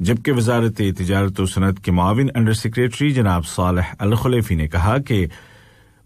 جبکہ وزارت تجارت و صنعت کے معاون انڈر سیکریٹری جناب صالح الخلیفی نے کہا کہ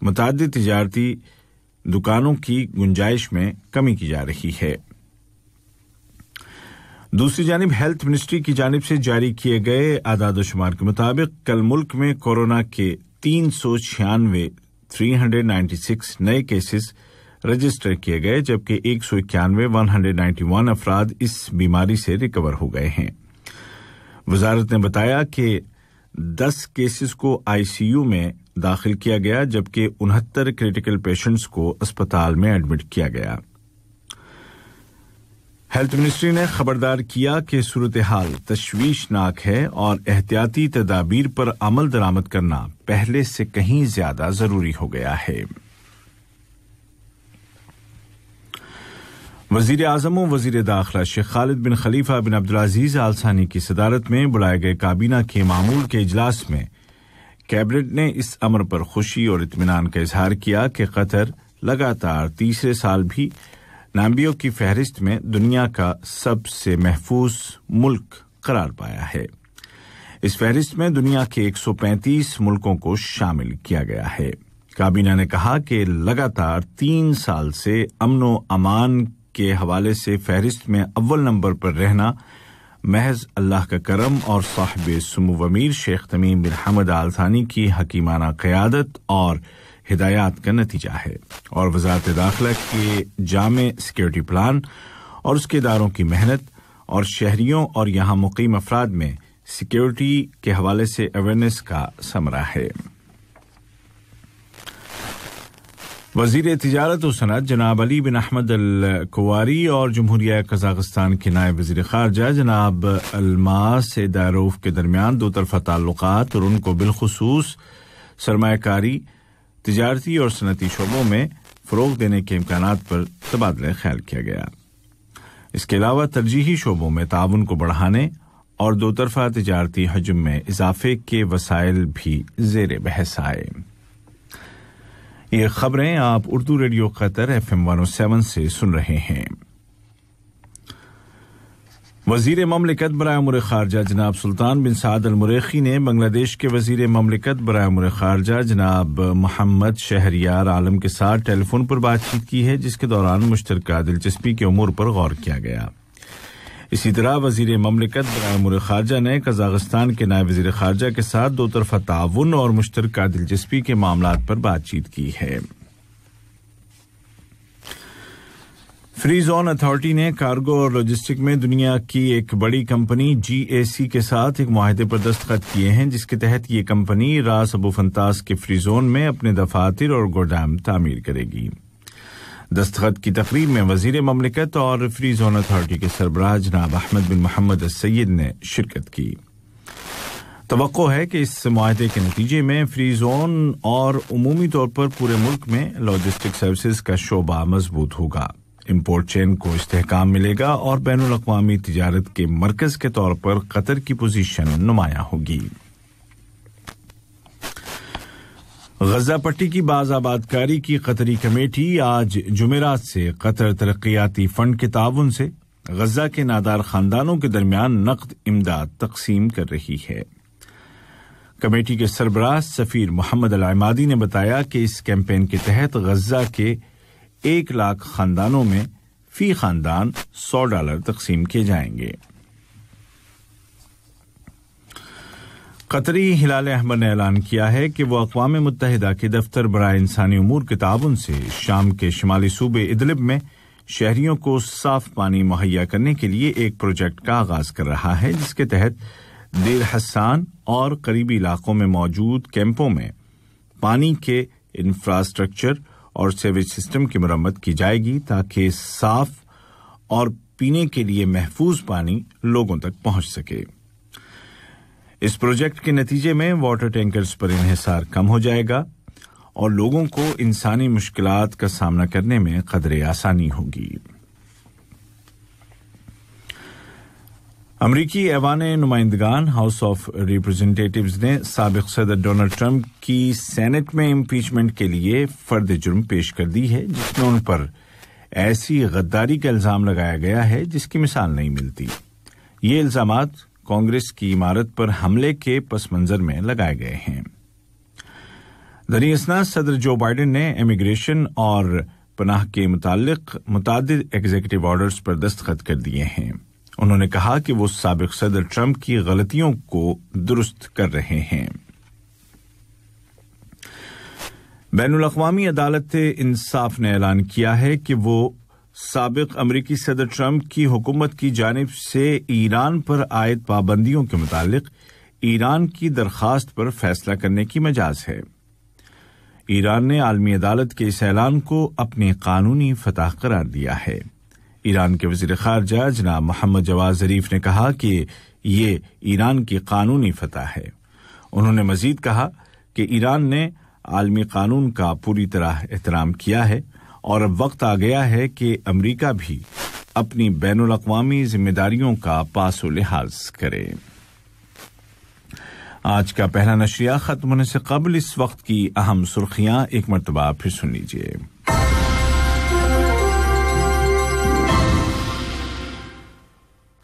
متعدد تجارتی دکانوں کی گنجائش میں کمی کی جا رہی ہے۔ دوسری جانب ہیلتھ منسٹری کی جانب سے جاری کیے گئے اعداد و شمار کے مطابق کل ملک میں کورونا کے 396 نئے کیسز رجسٹر کیے گئے، جبکہ 191 افراد اس بیماری سے ریکور ہو گئے ہیں۔ وزارت نے بتایا کہ 10 کیسز کو آئی سی یو میں داخل کیا گیا، جبکہ 69 کریٹیکل پیشنٹس کو اسپتال میں ایڈمٹ کیا گیا۔ ہیلتھ منسٹری نے خبردار کیا کہ صورتحال تشویشناک ہے اور احتیاطی تدابیر پر عمل درآمد کرنا پہلے سے کہیں زیادہ ضروری ہو گیا ہے۔ وزیر اعظم و وزیر داخلہ شیخ خالد بن خلیفہ بن عبدالعزیز آل ثانی کی صدارت میں بلائے گئے کابینہ کے معمول کے اجلاس میں کیبنٹ نے اس امر پر خوشی اور اطمینان کا اظہار کیا کہ قطر لگاتار تیسرے سال بھی نامبیوں کی فہرست میں دنیا کا سب سے محفوظ ملک قرار پایا ہے۔ اس فہرست میں دنیا کے 135 ملکوں کو شامل کیا گیا ہے۔ کابینہ نے کہا کہ لگاتار 3 سال سے امن و امان کے حوالے سے فہرست میں اول نمبر پر رہنا محض اللہ کا کرم اور صاحب سمو امیر شیخ تمیم بن حمد آل ثانی کی حکیمانہ قیادت اور ہدایات کا نتیجہ ہے، اور وزارت داخلہ کے جامع سیکیورٹی پلان اور اس کے اداروں کی محنت اور شہریوں اور یہاں مقیم افراد میں سیکیورٹی کے حوالے سے اویئرنیس کا ثمرہ ہے۔ وزیر تجارت و صنعت جناب علی بن احمد الکواری اور جمہوریہ قزاقستان کے نائب وزیر خارجہ جناب الماس داروف کے درمیان دو طرفہ تعلقات اور ان کو بالخصوص سرمایہ کاری، تجارتی اور صنعتی شعبوں میں فروغ دینے کے امکانات پر تبادلہ خیال کیا گیا۔ اس کے علاوہ ترجیحی شعبوں میں تعاون کو بڑھانے اور دو طرفہ تجارتی حجم میں اضافے کے وسائل بھی زیر بحث آئے۔ یہ خبریں آپ اردو ریڈیو قطر FM 107 سے سن رہے ہیں۔ وزیر مملکت برائے امور خارجہ جناب سلطان بن سعد المریخی نے بنگلہ دیش کے وزیر مملکت برائے امور خارجہ جناب محمد شہریار عالم کے ساتھ ٹیلی فون پر بات چیت کی ہے، جس کے دوران مشترکہ دلچسپی کے امور پر غور کیا گیا۔ اسی طرح وزیر مملکت برائے امور خارجہ نے قزاقستان کے نائب وزیر خارجہ کے ساتھ دو طرفہ تعاون اور مشترکہ دلچسپی کے معاملات پر بات چیت کی ہے۔ فری زون اتھارٹی نے کارگو اور لاجسٹک میں دنیا کی ایک بڑی کمپنی GAC کے ساتھ ایک معاہدے پر دستخط کیے ہیں، جس کے تحت یہ کمپنی راس ابو فنتاس کے فری زون میں اپنے دفاتر اور گودام تعمیر کرے گی۔ دستخط کی تقریب میں وزیر مملکت اور فری زون اتھارٹی کے سربراہ جناب احمد بن محمد السید نے شرکت کی۔ توقع ہے کہ اس معاہدے کے نتیجے میں فری زون اور عمومی طور پر پورے ملک میں لاجسٹک سروسز کا شعبہ مضبوط ہوگا، امپورٹ چین کو استحکام ملے گا اور بین الاقوامی تجارت کے مرکز کے طور پر قطر کی پوزیشن نمایاں ہوگی۔ غزہ پٹی کی باز آبادکاری کی قطری کمیٹی آج جمعرات سے قطر ترقیاتی فنڈ کے تعاون سے غزہ کے نادار خاندانوں کے درمیان نقد امداد تقسیم کر رہی ہے۔ کمیٹی کے سربراہ سفیر محمد العمادی نے بتایا کہ اس کیمپین کے تحت غزہ کے 1,00,000 خاندانوں میں فی خاندان $100 تقسیم کیے جائیں گے۔ قطری ہلال احمر نے اعلان کیا ہے کہ وہ اقوام متحدہ کے دفتر برائے انسانی امور کے تعاون سے شام کے شمالی صوبے ادلب میں شہریوں کو صاف پانی مہیا کرنے کے لیے ایک پروجیکٹ کا آغاز کر رہا ہے، جس کے تحت دیر حسان اور قریبی علاقوں میں موجود کیمپوں میں پانی کے انفراسٹرکچر اور سیویج سسٹم کی مرمت کی جائے گی تاکہ صاف اور پینے کے لیے محفوظ پانی لوگوں تک پہنچ سکے۔ اس پروجیکٹ کے نتیجے میں واٹر ٹینکرز پر انحصار کم ہو جائے گا اور لوگوں کو انسانی مشکلات کا سامنا کرنے میں قدرے آسانی ہوگی۔ امریکی ایوان نمائندگان ہاؤس آف ریپرزینٹیٹیوز نے سابق صدر ڈونلڈ ٹرمپ کی سینٹ میں امپیچمنٹ کے لیے فرد جرم پیش کر دی ہے، جس میں ان پر ایسی غداری کا الزام لگایا گیا ہے جس کی مثال نہیں ملتی۔ یہ الزامات کانگریس کی عمارت پر حملے کے پس منظر میں لگائے گئے ہیں۔ دریں اثنا صدر جو بائیڈن نے امیگریشن اور پناہ کے متعلق متعدد ایگزیکٹو آرڈرز پر دستخط کر دیے ہیں۔ انہوں نے کہا کہ وہ سابق صدر ٹرمپ کی غلطیوں کو درست کر رہے ہیں۔ بین الاقوامی عدالت انصاف نے اعلان کیا ہے کہ وہ سابق امریکی صدر ٹرمپ کی حکومت کی جانب سے ایران پر عائد پابندیوں کے متعلق ایران کی درخواست پر فیصلہ کرنے کی مجاز ہے۔ ایران نے عالمی عدالت کے اس اعلان کو اپنی قانونی فتح قرار دیا ہے۔ ایران کے وزیر خارجہ جناب محمد جواد ظریف نے کہا کہ یہ ایران کی قانونی فتح ہے۔ انہوں نے مزید کہا کہ ایران نے عالمی قانون کا پوری طرح احترام کیا ہے اور اب وقت آ گیا ہے کہ امریکہ بھی اپنی بین الاقوامی ذمہ داریوں کا پاس و لحاظ کرے۔ آج کا پہلا نشریہ ختم ہونے سے قبل اس وقت کی اہم سرخیاں ایک مرتبہ پھر سن لیجیے۔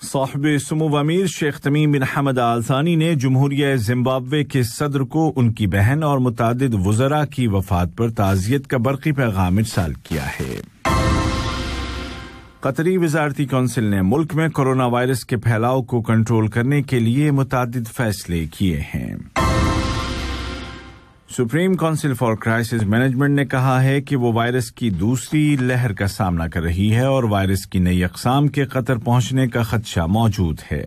صاحب سمو امیر شیخ تمیم بن حمد آل ثانی نے جمہوریہ زمبابوے کے صدر کو ان کی بہن اور متعدد وزراء کی وفات پر تعزیت کا برقی پیغام ارسال کیا ہے۔ قطری وزارتی کونسل نے ملک میں کورونا وائرس کے پھیلاؤ کو کنٹرول کرنے کے لیے متعدد فیصلے کیے ہیں۔ Supreme council for crisis management نے کہا ہے کہ وہ وائرس کی دوسری لہر کا سامنا کر رہی ہے اور وائرس کی نئی اقسام کے قطر پہنچنے کا خدشہ موجود ہے۔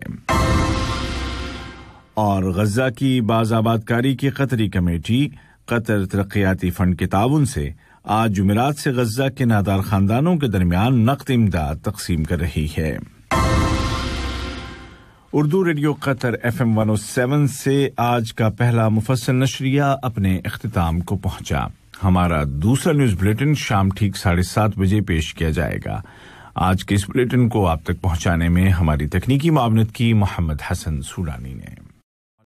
اور غزہ کی باز آباد کاری کی قطری کمیٹی قطر ترقیاتی فنڈ کے تعاون سے آج جمعرات سے غزہ کے نادار خاندانوں کے درمیان نقد امداد تقسیم کر رہی ہے۔ اردو ریڈیو قطر FM 107 سے آج کا پہلا مفصل نشریہ اپنے اختتام کو پہنچا۔ ہمارا دوسرا نیوز بلیٹن شام ٹھیک 7:30 بجے پیش کیا جائے گا۔ آج کے اس بلیٹن کو آپ تک پہنچانے میں ہماری تکنیکی معاونت کی محمد حسن سوڈانی نے۔